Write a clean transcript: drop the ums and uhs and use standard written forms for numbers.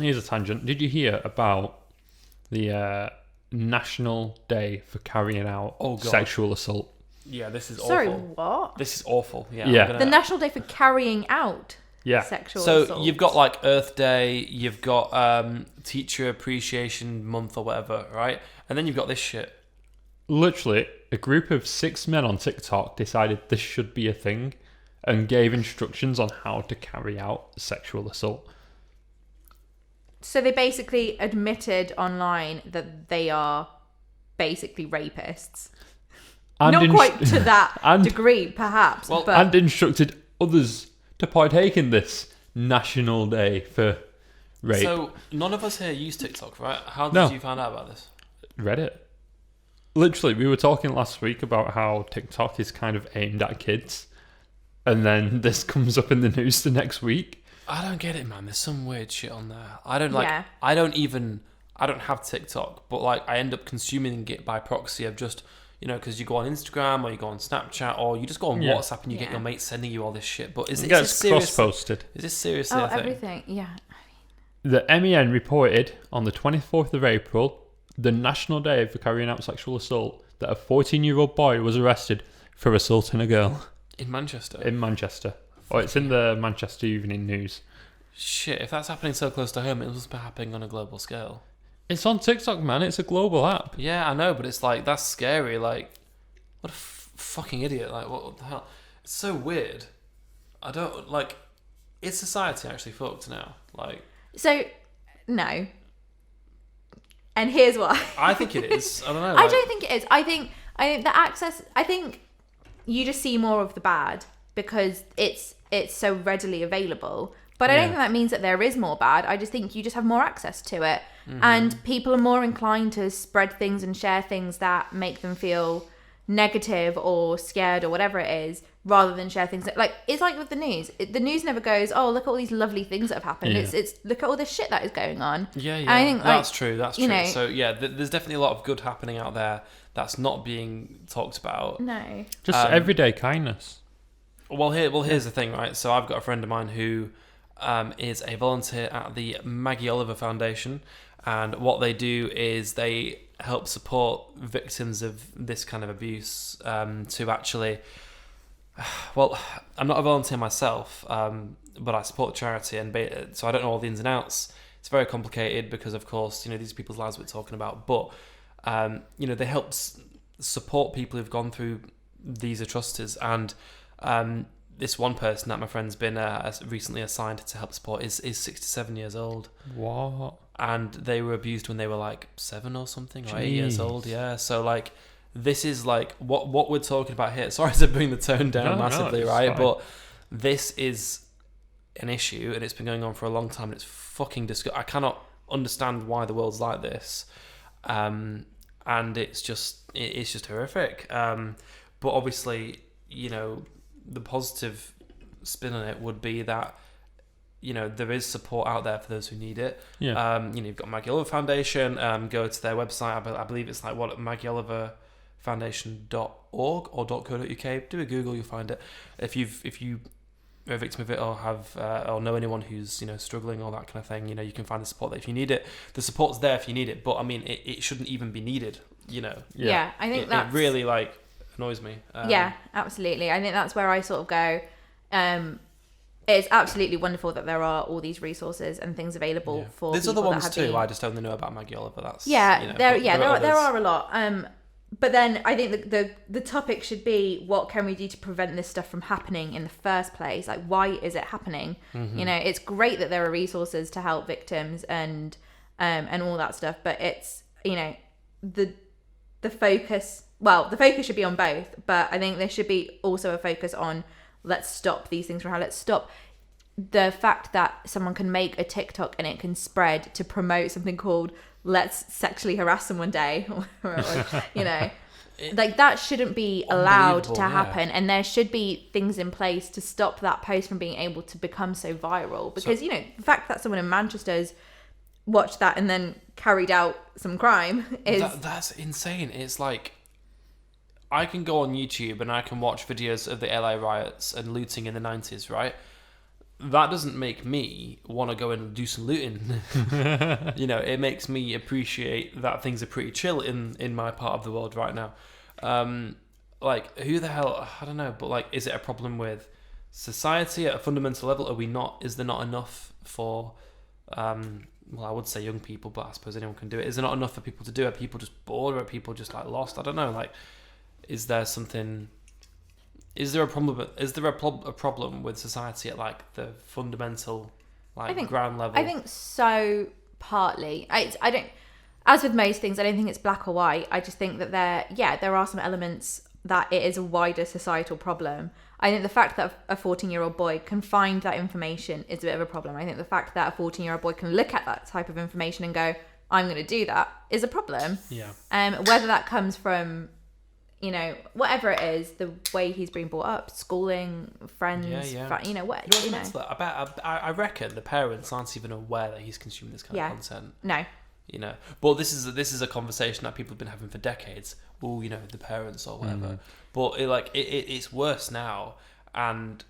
Here's a tangent. Did you hear about the National Day for carrying out sexual assault? Yeah, this is Sorry, awful. what? This is awful. Yeah. Yeah. The National Day for carrying out sexual assault. So you've got like Earth Day, you've got Teacher Appreciation Month or whatever, right? And then you've got this shit. Literally, a group of 6 men on TikTok decided this should be a thing and gave instructions on how to carry out sexual assault. So they basically admitted online that they are basically rapists. And Not quite to that degree, perhaps. Well, but and instructed others to partake in this National Day for rape. So none of us here use TikTok, right? How did you find out about this? Reddit. Literally, we were talking last week about how TikTok is kind of aimed at kids. And then this comes up in the news the next week. I don't get it, man. There's some weird shit on there. I don't have TikTok, but like I end up consuming it by proxy of just, because you go on Instagram or you go on Snapchat or you just go on WhatsApp and you get your mates sending you all this shit. But is this serious? Cross-posted. Is this seriously a thing? everything, yeah. The MEN reported on the 24th of April, the National Day for carrying out sexual assault, that a 14-year-old boy was arrested for assaulting a girl. In Manchester? In Manchester. It's in the Manchester Evening News. Shit, if that's happening so close to home, it must be happening on a global scale. It's on TikTok, man. It's a global app. Yeah, I know, but it's like, that's scary. Like, what a fucking idiot. Like, what the hell? It's so weird. I don't, like, is society actually fucked now? Like... So, no. And here's why. I think it is. I don't know. I don't think it is. I think the access... I think you just see more of the bad because it's so readily available. But I don't think that means that there is more bad. I just think you just have more access to it. Mm-hmm. And people are more inclined to spread things and share things that make them feel negative or scared or whatever it is, rather than share things that, like, it's like with the news. The news never goes, oh, look at all these lovely things that have happened. Yeah. It's look at all this shit that is going on. Yeah. I think, that's true. That's true. know, So, yeah, there's definitely a lot of good happening out there that's not being talked about. No. Just everyday kindness. Well, here's the thing, right? So I've got a friend of mine who is a volunteer at the Maggie Oliver Foundation, and what they do is they help support victims of this kind of abuse to actually... Well, I'm not a volunteer myself, but I support charity, and so I don't know all the ins and outs. It's very complicated because, of course, these are people's lives we're talking about, but they help support people who've gone through these atrocities, and this one person that my friend's been recently assigned to help support is 67 years old. What? And they were abused when they were like 7 or something, or 8 years old. Yeah, so like this is like what we're talking about here. Sorry to bring the tone down massively, right? Fine. But this is an issue, and it's been going on for a long time. And it's fucking disgusting. I cannot understand why the world's like this, and it's just horrific. But obviously, the positive spin on it would be that there is support out there for those who need it. Yeah. You've got Maggie Oliver Foundation. Go to their website. I believe it's like MaggieOliverFoundation.org or .co.uk. Do a Google, you'll find it. If you are a victim of it or have or know anyone who's struggling or that kind of thing, you can find the support there if you need it. The support's there if you need it, but I mean it shouldn't even be needed. Yeah, I think it really annoys me. Yeah, absolutely. I think that's where I sort of go. It's absolutely wonderful that there are all these resources and things available for. There's people other ones that too. have I just only know about Maggie Oliver. That's there are a lot. But then I think the topic should be, what can we do to prevent this stuff from happening in the first place? Like, why is it happening? Mm-hmm. It's great that there are resources to help victims and all that stuff, but it's the focus. Well, the focus should be on both, but I think there should be also a focus on, let's stop these things from happening. Let's stop the fact that someone can make a TikTok and it can spread to promote something called "Let's Sexually Harass Someone Day," or like that shouldn't be allowed to happen. And there should be things in place to stop that post from being able to become so viral. Because the fact that someone in Manchester's watched that and then carried out some crime is that's insane. It's like, I can go on YouTube and I can watch videos of the LA riots and looting in the 90s, right? that doesn't make me want to go and do some looting. You know, it makes me appreciate that things are pretty chill in my part of the world right now. Like, who the hell, I don't know, but like, is it a problem with society at a fundamental level? Are we not, is there not enough for, well, I would say young people, but I suppose anyone can do it. Is there not enough for people to do it? Are people just bored, or are people just like lost? I don't know. Like, is there something, is there a problem? Is there a problem with society at like the fundamental, like ground level? I think so. Partly, I don't. As with most things, I don't think it's black or white. I just think that there are some elements that it is a wider societal problem. I think the fact that a 14-year-old boy can find that information is a bit of a problem. I think the fact that a 14-year-old boy can look at that type of information and go, I'm going to do that, is a problem. Yeah. Whether that comes from, you know, whatever it is, the way he's been brought up, schooling, friends, you know, what, you know. I reckon the parents aren't even aware that he's consuming this kind of content. No. You know, but this is a conversation that people have been having for decades. Oh, you know, the parents or whatever. But it's worse now, and